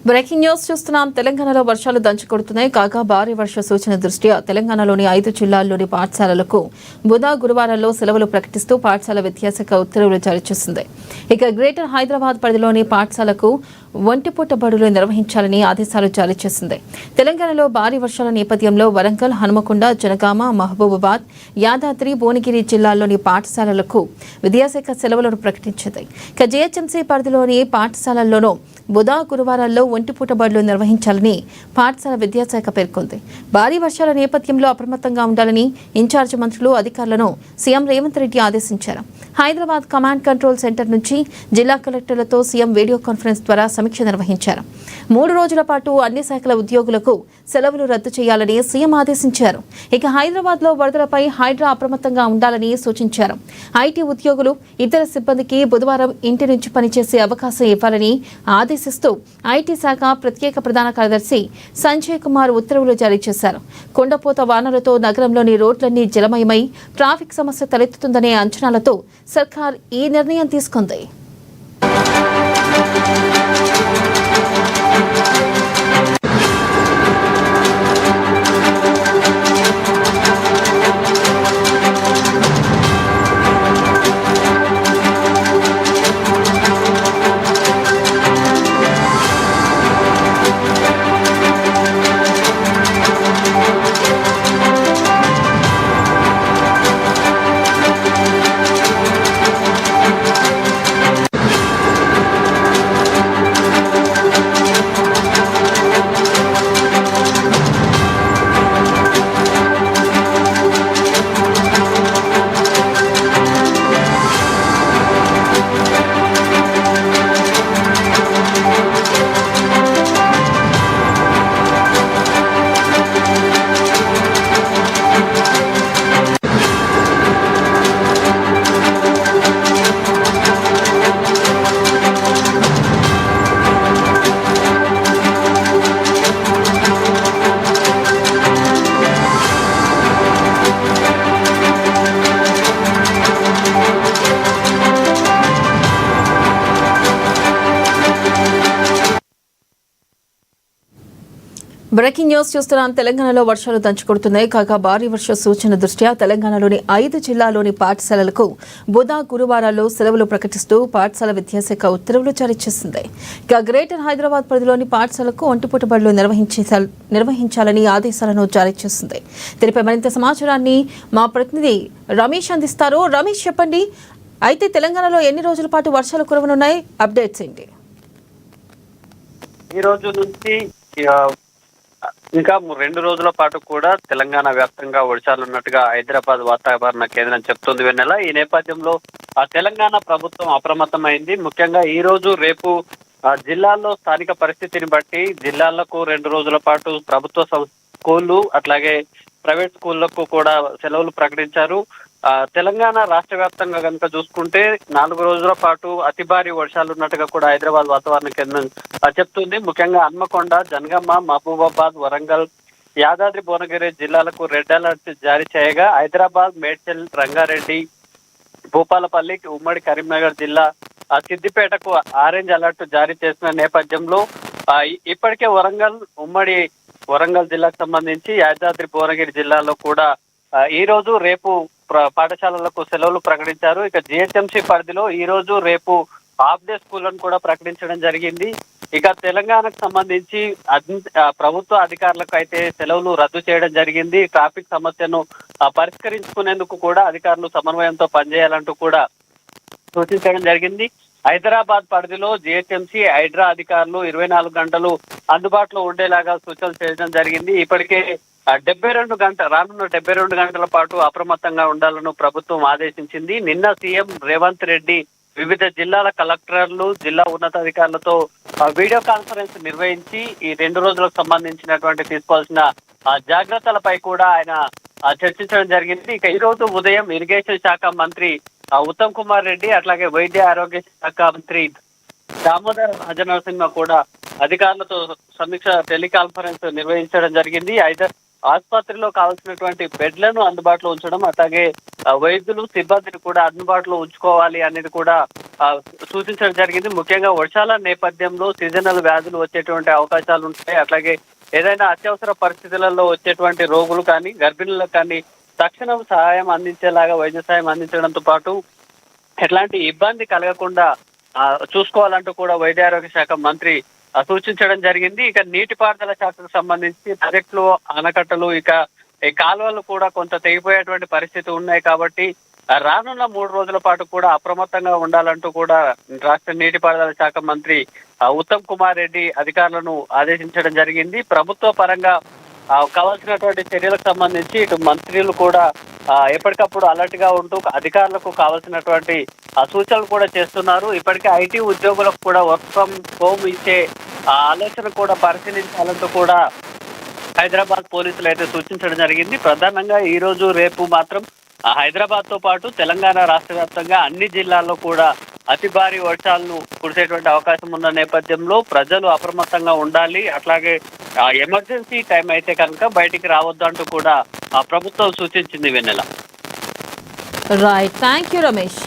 Breaking news చూస్తున్నాం. తెలంగాణలో వర్షాలు దంచుకొడుతున్నాయి. కాగా భారీ వర్ష సూచన దృష్ట్యా తెలంగాణలోని 5 జిల్లాల్లోని పాఠశాలలకు బుధ గురువారాల్లో సెలవులు ప్రకటిస్తూ పాఠశాల విద్యాశాఖ ఉత్తర్వులు జారీ చేసింది. ఇక గ్రేటర్ హైదరాబాద్ పరిధిలోని పాఠశాలకు ఒంటిపూట బడులు నిర్వహించాలని ఆదేశాలు జారీ చేసింది. తెలంగాణలో భారీ వర్షాల నేపథ్యంలో వరంగల్, హనుమకొండ, జనగామ, మహబూబాబాద్, యాదాద్రి, భువనగిరి జిల్లాల్లోని పాఠశాలలకు విద్యాశాఖ సెలవులను ప్రకటించింది. ఇక జీహెచ్ఎంసీ పరిధిలోని పాఠశాలల్లోనూ బుధ గురువారాల్లో ఒంటిపూట బడులు నిర్వహించాలని పాఠశాల విద్యాశాఖ పేర్కొంది. భారీ వర్షాల నేపథ్యంలో అప్రమత్తంగా ఉండాలని ఇన్ఛార్జి మంత్రులు, అధికారులను సీఎం రేవంత్ రెడ్డి ఆదేశించారు. హైదరాబాద్ కమాండ్ కంట్రోల్ సెంటర్ నుంచి జిల్లా కలెక్టర్లతో సీఎం వీడియో కాన్ఫరెన్స్ ద్వారా సమీక్ష నిర్వహించారు. 3 రోజుల పాటు అన్ని శాఖల ఉద్యోగులకు సెలవులు రద్దు చేయాలని సీఎం ఆదేశించారు. ఇక హైదరాబాద్లో వరదలపై హైడ్రా అప్రమత్తంగా ఉండాలని సూచించారు. ఐటీ ఉద్యోగులు, ఇతర సిబ్బందికి బుధవారం ఇంటి నుంచి పనిచేసే అవకాశం ఇవ్వాలని ఆదేశిస్తూ ఐటీ శాఖ ప్రత్యేక ప్రధాన కార్యదర్శి సంజయ్ కుమార్ ఉత్తర్వులు జారీ చేశారు. కుండపోత వానలతో నగరంలోని రోడ్లన్నీ జలమయమై ట్రాఫిక్ సమస్య తలెత్తుతుందనే అంచనాలతో సర్కార్ ఈ నిర్ణయం తీసుకుంది. బ్రేకింగ్ న్యూస్ చూస్తున్నాం. తెలంగాణలో వర్షాలు దంచుకొడుతున్నాయి. కాగా భారీ వర్ష సూచన దృష్ట్యా తెలంగాణలోని 5 జిల్లాల్లోని పాఠశాలలకు బుధ గురువారాల్లో సెలవులు ప్రకటిస్తూ పాఠశాల విద్యాశాఖ ఉత్తర్వులు జారీ చేసింది. ఇక గ్రేటర్ హైదరాబాద్ పరిధిలోని పాఠశాలకు ఒంటిపూట బడులు నిర్వహించాలని ఆదేశాలను జారీ చేసింది. దీనిపై మరింత సమాచారాన్ని మా ప్రతినిధి రమేష్ అందిస్తారు. రమేష్, చెప్పండి, అయితే తెలంగాణలో ఎన్ని రోజుల పాటు వర్షాలు కురవనున్నాయి? అప్డేట్స్ ఏంటి? ఈ రోజు నుంచి ఇంకా 2 రోజుల పాటు కూడా తెలంగాణ వ్యాప్తంగా వర్షాలు ఉన్నట్టుగా హైదరాబాద్ వాతావరణ కేంద్రం చెప్తుంది. వెన్నెల, ఈ నేపథ్యంలో తెలంగాణ ప్రభుత్వం అప్రమత్తమైంది. ముఖ్యంగా ఈ రోజు, రేపు జిల్లాల్లో స్థానిక పరిస్థితిని బట్టి జిల్లాలకు 2 రోజుల పాటు ప్రభుత్వ స్కూళ్లు అట్లాగే ప్రైవేట్ స్కూళ్లకు కూడా సెలవులు ప్రకటించారు. తెలంగాణ రాష్ట్ర వ్యాప్తంగా కనుక చూసుకుంటే 4 రోజుల పాటు అతి భారీ వర్షాలు ఉన్నట్టుగా కూడా హైదరాబాద్ వాతావరణ కేంద్రం చెప్తుంది. ముఖ్యంగా హన్మకొండ, జనగామ, మహబూబాబాద్, వరంగల్, యాదాద్రి, భువనగిరి జిల్లాలకు రెడ్ అలర్ట్ జారీ చేయగా హైదరాబాద్, మేడ్చల్, రంగారెడ్డి, భూపాలపల్లి, ఉమ్మడి కరీంనగర్ జిల్లా, సిద్దిపేటకు ఆరెంజ్ అలర్ట్ జారీ చేసిన నేపథ్యంలో ఇప్పటికే ఉమ్మడి వరంగల్ జిల్లాకు సంబంధించి యాదాద్రి, భువనగిరి జిల్లాలో కూడా ఈ రోజు, రేపు పాఠశాలలకు సెలవులు ప్రకటించారు. ఇక జిహెచ్ఎంసీ పరిధిలో ఈ రోజు, రేపు హాఫ్ డే స్కూళ్లను కూడా ప్రకటించడం జరిగింది. ఇక తెలంగాణకు సంబంధించి ప్రభుత్వ అధికారులకు అయితే సెలవులు రద్దు చేయడం జరిగింది. ట్రాఫిక్ సమస్యను పరిష్కరించుకునేందుకు కూడా అధికారులు సమన్వయంతో పనిచేయాలంటూ కూడా సూచించడం జరిగింది. హైదరాబాద్ పరిధిలో జిహెచ్ఎంసీ, హైడ్రా అధికారులు 24 గంటలు అందుబాటులో ఉండేలాగా సూచనలు చేయడం జరిగింది. ఇప్పటికే 72 గంటల రానున్న 72 గంటల పాటు అప్రమత్తంగా ఉండాలని ప్రభుత్వం ఆదేశించింది. నిన్న సీఎం రేవంత్ రెడ్డి వివిధ జిల్లాల కలెక్టర్లు, జిల్లా ఉన్నతాధికారులతో వీడియో కాన్ఫరెన్స్ నిర్వహించి ఈ 2 రోజులకు సంబంధించినటువంటి తీసుకోవాల్సిన జాగ్రత్తలపై కూడా ఆయన చర్చించడం జరిగింది. ఇక ఈ రోజు ఉదయం ఇరిగేషన్ శాఖ మంత్రి ఉత్తమ్ కుమార్ రెడ్డి, అట్లాగే వైద్య ఆరోగ్య శాఖ మంత్రి దామోదర్ రాజనరసింహ కూడా అధికారులతో సమీక్ష టెలికాన్ఫరెన్స్ నిర్వహించడం జరిగింది. ఆసుపత్రిలో కావాల్సినటువంటి బెడ్లను అందుబాటులో ఉంచడం, అట్లాగే వైద్యులు సిబ్బందిని కూడా అందుబాటులో ఉంచుకోవాలి అనేది కూడా సూచించడం జరిగింది. ముఖ్యంగా వర్షాల నేపథ్యంలో సీజనల్ వ్యాధులు వచ్చేటువంటి అవకాశాలు ఉంటాయి. అట్లాగే ఏదైనా అత్యవసర పరిస్థితులలో వచ్చేటువంటి రోగులు కానీ గర్భిణులకు కానీ తక్షణం సహాయం అందించేలాగా వైద్య సహాయం అందించడంతో పాటు ఎట్లాంటి ఇబ్బంది కలగకుండా చూసుకోవాలంటూ కూడా వైద్య ఆరోగ్య శాఖ మంత్రి సూచించడం జరిగింది. ఇక నీటిపారుదల శాఖకు సంబంధించి ప్రాజెక్టులు, ఆనకట్టలు, ఇక ఈ కాలువలు కూడా కొంత తెగిపోయేటువంటి పరిస్థితి ఉన్నాయి కాబట్టి రానున్న 3 రోజుల పాటు కూడా అప్రమత్తంగా ఉండాలంటూ కూడా రాష్ట్ర నీటిపారుదల శాఖ మంత్రి ఉత్తమ్ కుమార్ రెడ్డి అధికారులను ఆదేశించడం జరిగింది. ప్రభుత్వ పరంగా కావాల్సినటువంటి చర్యలకు సంబంధించి ఇటు మంత్రులు కూడా ఎప్పటికప్పుడు అలర్ట్ గా ఉంటూ అధికారులకు కావాల్సినటువంటి సూచనలు కూడా చేస్తున్నారు. ఇప్పటికే ఐటీ ఉద్యోగులకు కూడా వర్క్ ఫ్రమ్ హోమ్ ఇచ్చే ఆలోచన కూడా పరిశీలించాలంటూ కూడా హైదరాబాద్ పోలీసులు అయితే సూచించడం జరిగింది. ప్రధానంగా ఈ రోజు రేపు మాత్రం హైదరాబాద్ తో పాటు తెలంగాణ రాష్ట్ర వ్యాప్తంగా అన్ని జిల్లాల్లో కూడా అతి భారీ వర్షాలను కురిసేటువంటి అవకాశం ఉన్న నేపథ్యంలో ప్రజలు అప్రమత్తంగా ఉండాలి. అట్లాగే ఎమర్జెన్సీ టైం అయితే కనుక బయటికి రావద్దు అంటూ కూడా ప్రభుత్వం సూచించింది. Vennela. Right, thank you Ramesh.